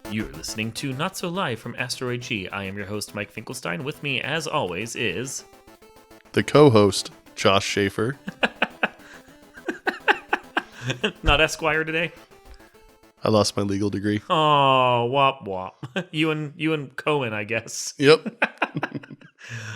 You're listening to Not So Live from Asteroid G. I am your host, Mike Finkelstein. With me, as always, is... the co-host, Josh Schaefer. Not Esquire today? I lost my legal degree. Oh, wop wop. You and Cohen, I guess. Yep.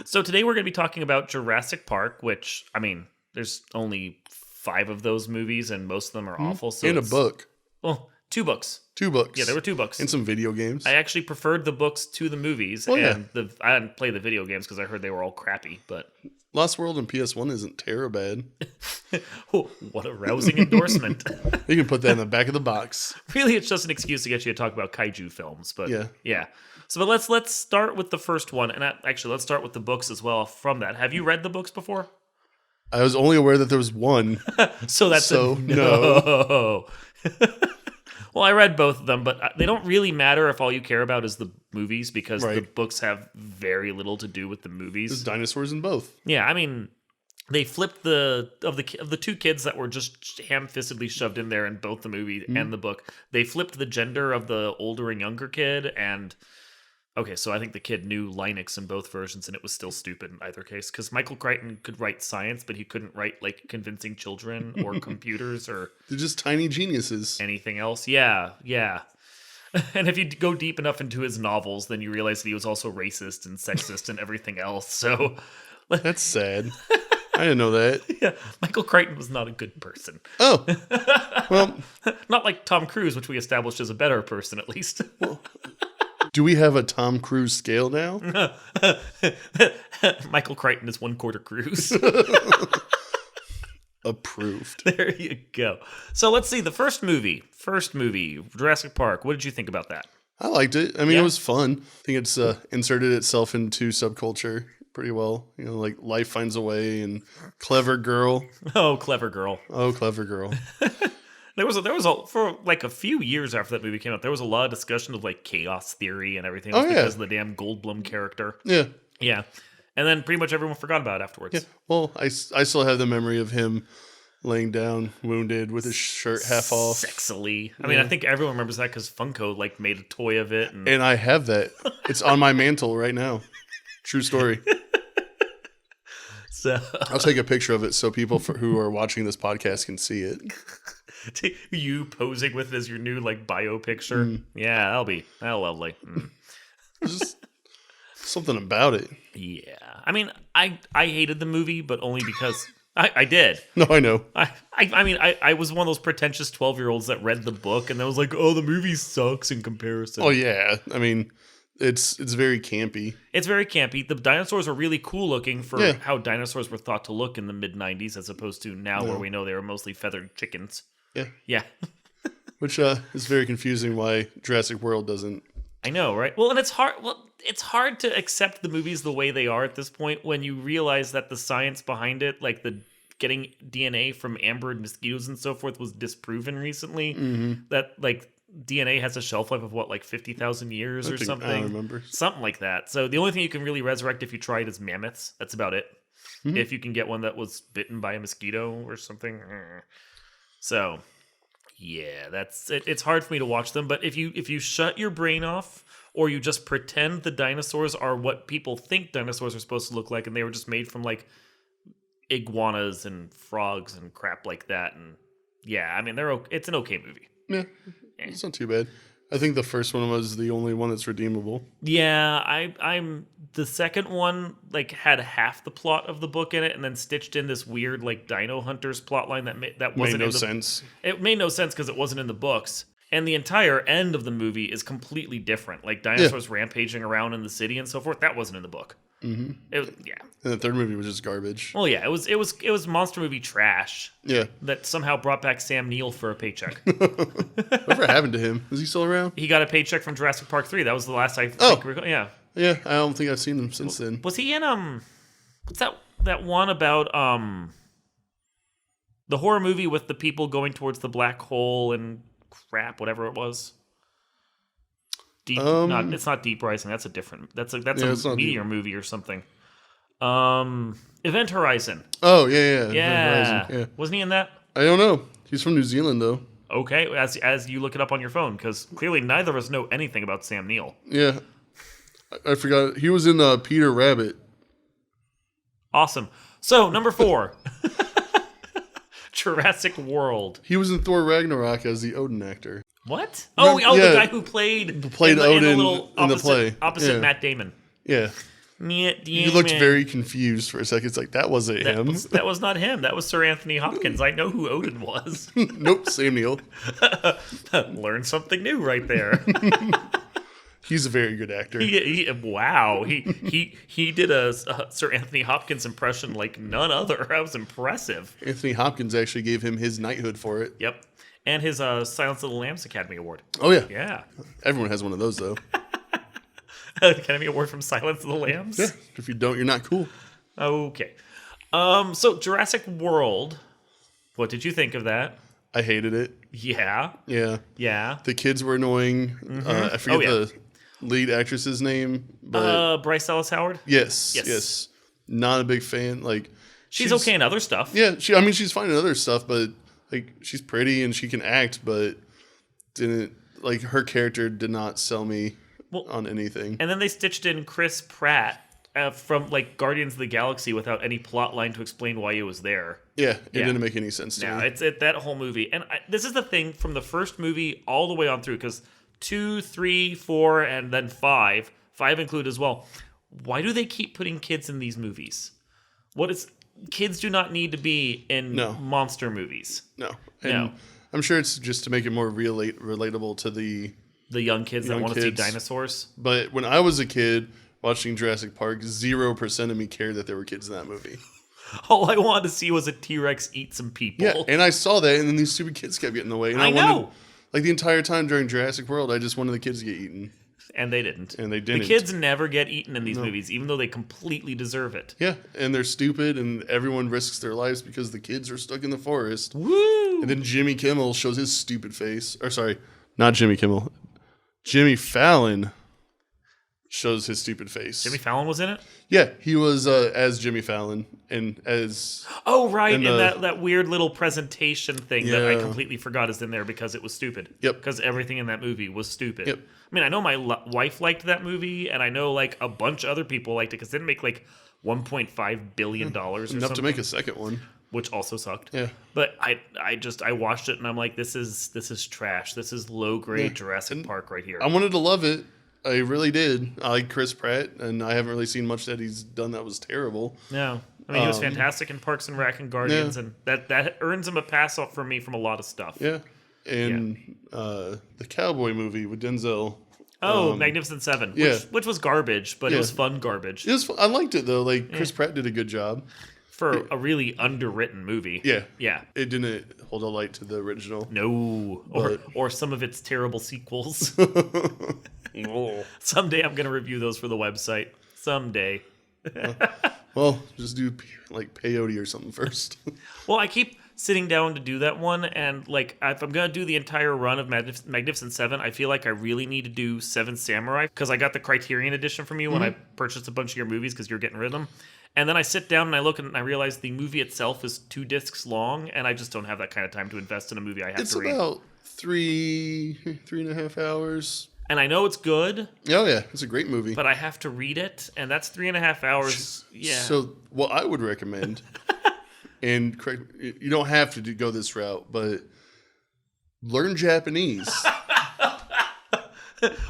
So today we're going to be talking about Jurassic Park, which, I mean, there's only 5 of those movies, and most of them are awful. So and a book. Well, 2 books. 2 books. Yeah, there were 2 books. And some video games. I actually preferred the books to the movies, I didn't play the video games because I heard they were all crappy, but... Lost World and PS1 isn't terrible bad. Oh, what a rousing endorsement. You can put that in the back of the box. Really, it's just an excuse to get you to talk about kaiju films, but yeah. So, but let's start with the first one, and actually, let's start with the books as well from that. Have you read the books before? I was only aware that there was one. So that's a no. Well, I read both of them, but they don't really matter if all you care about is the movies, because the books have very little to do with the movies. There's dinosaurs in both. Yeah, I mean, they flipped the 2 kids that were just ham-fistedly shoved in there in both the movie and the book. They flipped the gender of the older and younger kid, and okay, so I think the kid knew Linux in both versions, and it was still stupid in either case, because Michael Crichton could write science, but he couldn't write, like, convincing children or computers or... They're just tiny geniuses. Anything else. Yeah. And if you go deep enough into his novels, then you realize that he was also racist and sexist and everything else, so... That's sad. I didn't know that. Yeah, Michael Crichton was not a good person. Oh, well... Not like Tom Cruise, which we established as a better person, at least. Well, do we have a Tom Cruise scale now? Michael Crichton is 1/4 Cruise. Approved. There you go. So let's see, the first movie, Jurassic Park. What did you think about that? I liked it. I mean, it was fun. I think it's inserted itself into subculture pretty well. You know, like Life Finds a Way and Clever Girl. Oh, Clever Girl. Oh, Clever Girl. There was for like a few years after that movie came out, there was a lot of discussion of like chaos theory and everything because of the damn Goldblum character. Yeah. And then pretty much everyone forgot about it afterwards. Yeah. Well, I still have the memory of him laying down wounded with his shirt half off. Sexily. I mean, I think everyone remembers that because Funko like made a toy of it. And I have that. It's on my mantle right now. True story. So I'll take a picture of it so people who are watching this podcast can see it. You posing with it as your new like bio picture. Yeah, that'll lovely. There's just something about it. Yeah. I mean, I hated the movie, but only because I did. No, I know. I mean, I was one of those pretentious 12-year-olds that read the book and then was like, oh, the movie sucks in comparison. Oh, yeah. I mean, it's very campy. It's very campy. The dinosaurs are really cool looking for how dinosaurs were thought to look in the mid-90s as opposed to now where we know they were mostly feathered chickens. Yeah. Which is very confusing why Jurassic World doesn't. I know, right? Well, and it's hard. Well, it's hard to accept the movies the way they are at this point when you realize that the science behind it, like the getting DNA from amber mosquitoes and so forth, was disproven recently. That like DNA has a shelf life of what, like 50,000 years or something. I don't remember. Something like that. So the only thing you can really resurrect if you try it is mammoths. That's about it. If you can get one that was bitten by a mosquito or something. So, yeah, that's it. It's hard for me to watch them, but if you shut your brain off or you just pretend the dinosaurs are what people think dinosaurs are supposed to look like and they were just made from like iguanas and frogs and crap like that, and yeah, I mean it's an okay movie. Yeah, it's not too bad. I think the first one was the only one that's redeemable. Yeah, I'm the second one like had half the plot of the book in it, and then stitched in this weird like Dino Hunters plotline that wasn't made no sense. It made no sense because it wasn't in the books, and the entire end of the movie is completely different. Like dinosaurs rampaging around in the city and so forth. That wasn't in the book. Mm-hmm. It was, and the third movie was just garbage. Well, yeah, it was monster movie trash. Yeah, that somehow brought back Sam Neill for a paycheck. Whatever happened to him? Is he still around? He got a paycheck from Jurassic Park 3. That was the last I think. Yeah. Yeah, I don't think I've seen him since then. Was he in what's that one about the horror movie with the people going towards the black hole and crap, whatever it was? It's not Deep Rising. That's a different. That's a meteor movie or something. Event Horizon. Oh yeah. Yeah. Event Horizon. Yeah. Wasn't he in that? I don't know. He's from New Zealand though. Okay, as you look it up on your phone, because clearly neither of us know anything about Sam Neill. Yeah. I forgot. He was in Peter Rabbit. Awesome. So, number 4. Jurassic World. He was in Thor Ragnarok as the Odin actor. What? Yeah. The guy who played Odin in the play. Opposite Yeah. Matt Damon. Yeah. You looked very confused for a second. It's like, that wasn't him. That was not him. That was Sir Anthony Hopkins. I know who Odin was. Nope, Sam Neill. Learned something new right there. He's a very good actor. Wow. He did a Sir Anthony Hopkins impression like none other. That was impressive. Anthony Hopkins actually gave him his knighthood for it. Yep. And his Silence of the Lambs Academy Award. Oh, yeah. Yeah. Everyone has one of those, though. Academy Award from Silence of the Lambs? Yeah. If you don't, you're not cool. Okay. So Jurassic World. What did you think of that? I hated it. Yeah. Yeah. Yeah. The kids were annoying. I forget the lead actress's name. But Bryce Dallas Howard? Yes. Not a big fan. Like, she's okay in other stuff. Yeah. She's fine in other stuff, but like, she's pretty and she can act, but her character did not sell me on anything. And then they stitched in Chris Pratt from like Guardians of the Galaxy without any plot line to explain why he was there. Yeah, it didn't make any sense to me. It's that whole movie. And this is the thing from the first movie all the way on through, because 2, 3, 4, and then 5 include as well. Why do they keep putting kids in these movies? Kids do not need to be in monster movies. No. I'm sure it's just to make it more relatable to the young kids that want to see dinosaurs. But when I was a kid watching Jurassic Park, 0% of me cared that there were kids in that movie. All I wanted to see was a T-Rex eat some people. Yeah, and I saw that, and then these stupid kids kept getting in the way. And I know. Like, the entire time during Jurassic World, I just wanted the kids to get eaten. And they didn't. The kids never get eaten in these movies, even though they completely deserve it. Yeah, and they're stupid, and everyone risks their lives because the kids are stuck in the forest. Woo! And then Jimmy Kimmel shows his stupid face. Or sorry, not Jimmy Kimmel. Jimmy Fallon shows his stupid face. Jimmy Fallon was in it? Yeah, he was as Jimmy Fallon and as... Oh, right, and that weird little presentation thing that I completely forgot is in there because it was stupid. Yep. Because everything in that movie was stupid. Yep. I mean, I know my wife liked that movie, and I know like a bunch of other people liked it because it didn't make like $1.5 billion or something. Enough to make a second one. Which also sucked. Yeah. But I watched it and I'm like, this is trash. This is low grade Jurassic Park right here. I wanted to love it. I really did. I like Chris Pratt, and I haven't really seen much that he's done that was terrible. No. I mean, he was fantastic in Parks and Rec and Guardians, and that earns him a pass off from me from a lot of stuff. Yeah. And the cowboy movie with Denzel. Oh, Magnificent Seven. Which was garbage, but it was fun garbage. I liked it, though. Like, Chris Pratt did a good job. For a really underwritten movie. Yeah. Yeah. It didn't hold a light to the original. No. Or some of its terrible sequels. Someday I'm going to review those for the website. Someday. Well, just do like peyote or something first. Well, I keep sitting down to do that one, and like if I'm going to do the entire run of Magnificent Seven, I feel like I really need to do Seven Samurai, because I got the Criterion edition from you when I purchased a bunch of your movies because you're getting rid of them. And then I sit down and I look and I realize the movie itself is 2 discs long, and I just don't have that kind of time to invest in a movie I have to read. It's about 3.5 hours. And I know it's good. Oh, yeah. It's a great movie. But I have to read it, and that's 3.5 hours. Yeah. So what I would recommend, and correct, you don't have to go this route, but learn Japanese.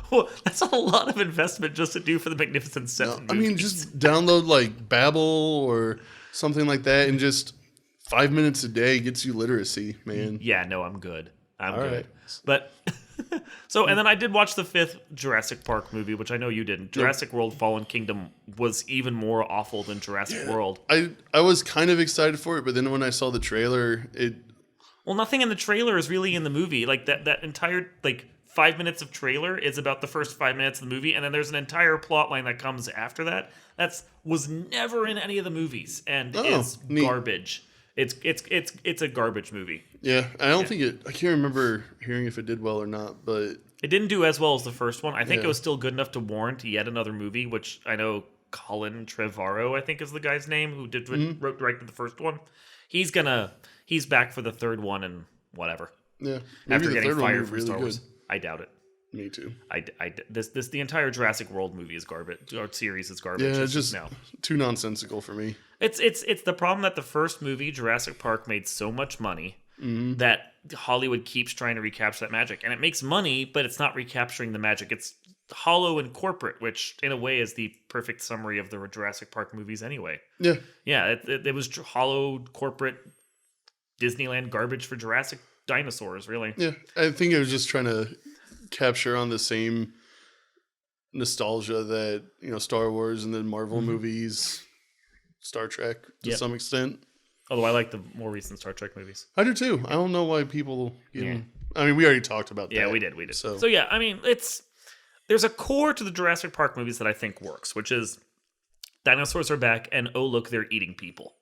Well, that's a lot of investment just to do for the Magnificent Seven. No, I mean, just download like Babbel or something like that, and just 5 minutes a day gets you literacy, man. Yeah, no, I'm good. I'm good. Right. But so, and then I did watch the 5th Jurassic Park movie, which I know you didn't. Jurassic World: Fallen Kingdom was even more awful than Jurassic World. I was kind of excited for it, but then when I saw the trailer, well, nothing in the trailer is really in the movie. Like that entire 5 minutes of trailer is about the first 5 minutes of the movie, and then there's an entire plot line that comes after that. Was never in any of the movies, and is garbage. It's a garbage movie. Yeah, I don't think I can't remember hearing if it did well or not, but it didn't do as well as the first one. I think it was still good enough to warrant yet another movie, which I know Colin Trevorrow, I think is the guy's name, who directed the first one. He's back for the third one and whatever. Yeah. Maybe After the getting third one fired was from really Star good. Wars. I doubt it. Me too. The entire Jurassic World movie is garbage. Or series is garbage. Yeah, it's just too nonsensical for me. It's the problem that the first movie, Jurassic Park, made so much money that Hollywood keeps trying to recapture that magic. And it makes money, but it's not recapturing the magic. It's hollow and corporate, which in a way is the perfect summary of the Jurassic Park movies anyway. Yeah. Yeah, it was hollow, corporate Disneyland garbage for Jurassic dinosaurs, really. Yeah, I think it was just trying to capture on the same nostalgia that, Star Wars and then Marvel movies, Star Trek to some extent. Although I like the more recent Star Trek movies. I do too. I don't know why people I mean, we already talked about that. Yeah, we did. So yeah, I mean, there's a core to the Jurassic Park movies that I think works, which is dinosaurs are back and oh look, they're eating people.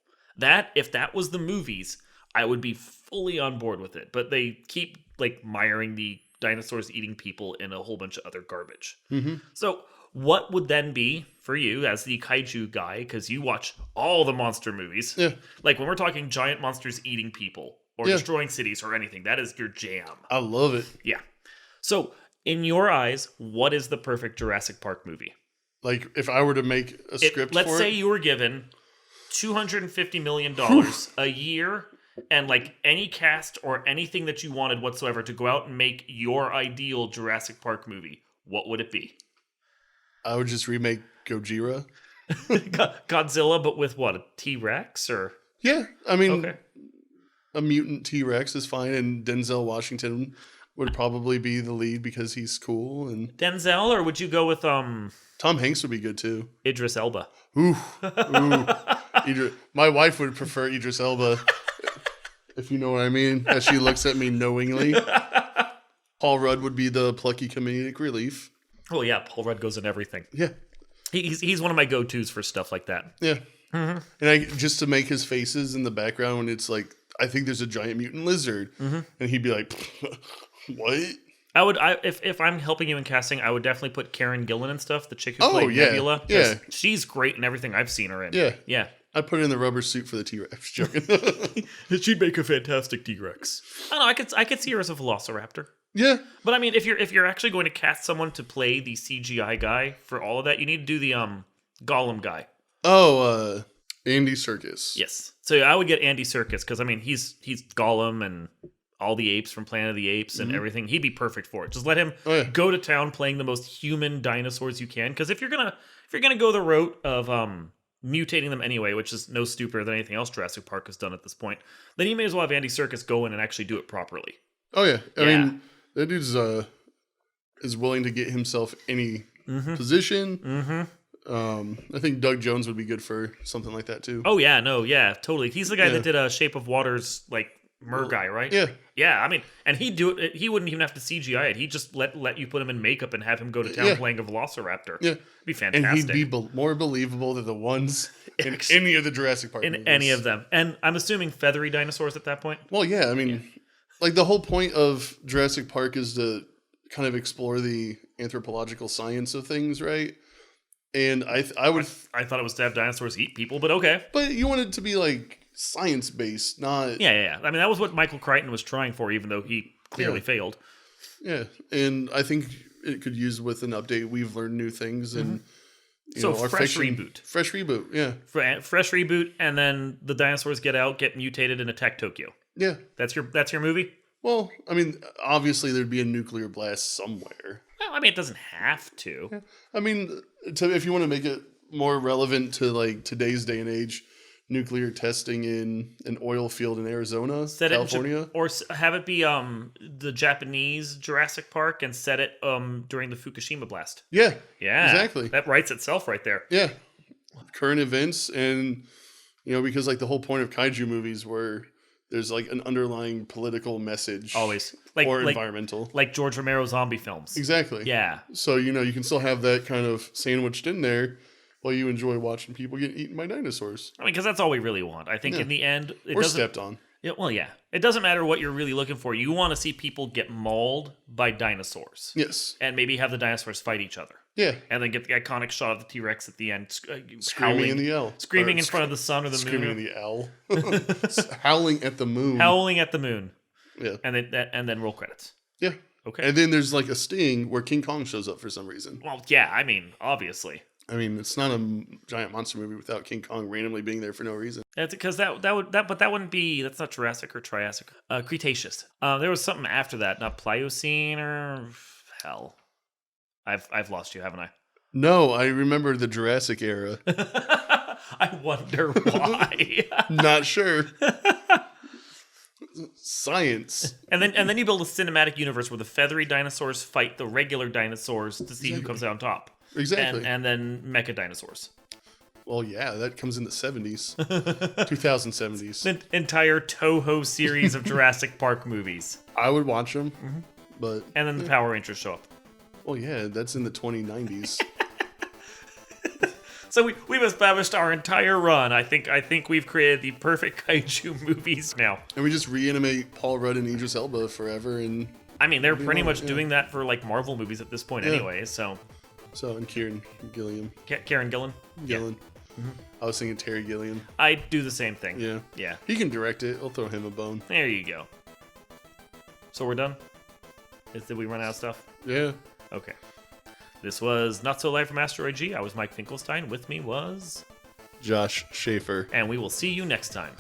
If that was the movies, I would be fully on board with it. But they keep miring the dinosaurs eating people in a whole bunch of other garbage. Mm-hmm. So what would then be for you as the kaiju guy, because you watch all the monster movies, when we're talking giant monsters eating people or destroying cities or anything, that is your jam. I love it. Yeah. So in your eyes, what is the perfect Jurassic Park movie? If I were to make a script let's say you were given $250 million a year and any cast or anything that you wanted whatsoever to go out and make your ideal Jurassic Park movie, what would it be? I would just remake Gojira. Godzilla, but with what? A T-Rex or? Yeah, I mean, a mutant T-Rex is fine, and Denzel Washington would probably be the lead because he's cool. And Denzel, or would you go with Tom Hanks would be good too. Idris Elba? Ooh. My wife would prefer Idris Elba, if you know what I mean, as she looks at me knowingly. Paul Rudd would be the plucky comedic relief. Oh yeah, Paul Rudd goes in everything. Yeah, he's one of my go-tos for stuff like that. Yeah, and just to make his faces in the background when it's I think there's a giant mutant lizard, and he'd be like, "What?" If I'm helping you in casting, I would definitely put Karen Gillan and stuff, the chick who played Nebula. Yeah, she's great in everything I've seen her in. Yeah. I put her in the rubber suit for the T-Rex. Joking. She'd make a fantastic T-Rex. I don't know. I could see her as a Velociraptor. Yeah, but I mean, if you're actually going to cast someone to play the CGI guy for all of that, you need to do the Gollum guy. Oh, Andy Serkis. Yes. So I would get Andy Serkis because I mean he's Gollum and all the apes from Planet of the Apes and everything. He'd be perfect for it. Just let him go to town playing the most human dinosaurs you can. Because if you're gonna go the route of mutating them anyway, which is no stupider than anything else Jurassic Park has done at this point, then you may as well have Andy Serkis go in and actually do it properly. Oh yeah, I mean that dude's is willing to get himself any position. I think Doug Jones would be good for something like that too. Oh yeah, totally. He's the guy that did Shape of Water's guy, right? Yeah. I mean, and he'd do it. He wouldn't even have to CGI it. He'd just let you put him in makeup and have him go to town playing a Velociraptor. Yeah, it'd be fantastic. And he'd be more believable than the ones in any of the Jurassic Park movies. Any of them. And I'm assuming feathery dinosaurs at that point. Well, yeah. I mean, the whole point of Jurassic Park is to kind of explore the anthropological science of things, right? And I thought it was to have dinosaurs eat people, but okay. But you want it to be science based, not yeah. I mean, that was what Michael Crichton was trying for, even though he clearly failed. Yeah, and I think it could use with an update. We've learned new things, and our fresh reboot. Fresh reboot, yeah. Fresh reboot, and then the dinosaurs get mutated, and attack Tokyo. Yeah, that's your movie. Well, I mean, obviously there'd be a nuclear blast somewhere. Well, I mean, it doesn't have to. Yeah. I mean, if you want to make it more relevant to today's day and age, nuclear testing in an oil field in Arizona, California, or have it be the Japanese Jurassic Park and set it during the Fukushima blast. Yeah, exactly. That writes itself right there. Yeah, current events, and because the whole point of kaiju movies where there's an underlying political message, always or environmental, like George Romero zombie films. Exactly. Yeah. So you can still have that kind of sandwiched in there while you enjoy watching people get eaten by dinosaurs. I mean, because that's all we really want. I think in the end, or stepped on. Yeah, well, yeah. It doesn't matter what you're really looking for. You want to see people get mauled by dinosaurs. Yes. And maybe have the dinosaurs fight each other. Yeah. And then get the iconic shot of the T-Rex at the end. Screaming in the L. Screaming in front of the sun or the moon. Screaming in the L. Howling at the moon. Howling at the moon. Yeah. And then roll credits. Yeah. Okay. And then there's like a sting where King Kong shows up for some reason. Well, yeah, I mean, obviously. I mean, it's not a giant monster movie without King Kong randomly being there for no reason. That's because but that wouldn't be, that's not Jurassic or Triassic. Cretaceous. There was something after that, not Pliocene or hell. I've lost you, haven't I? No, I remember the Jurassic era. I wonder why. Not sure. Science. And then you build a cinematic universe where the feathery dinosaurs fight the regular dinosaurs to see who comes out on top. Exactly. And then mecha dinosaurs. Well, yeah, that comes in the 70s. 2070s. The entire Toho series of Jurassic Park movies. I would watch them, but... And then the Power Rangers show up. Well, yeah, that's in the 2090s. So we've established our entire run. I think we've created the perfect kaiju movies now. And we just reanimate Paul Rudd and Idris Elba forever, and... I mean, they're pretty much doing that for like Marvel movies at this point anyway, so... So, and Kieran Gilliam. Karen Gillan? Gillan. Yeah. I was thinking Terry Gilliam. I do the same thing. Yeah. Yeah. He can direct it. I'll throw him a bone. There you go. So we're done? Did we run out of stuff? Yeah. Okay. This was Not So Live from Asteroid G. I was Mike Finkelstein. With me was... Josh Schaefer. And we will see you next time.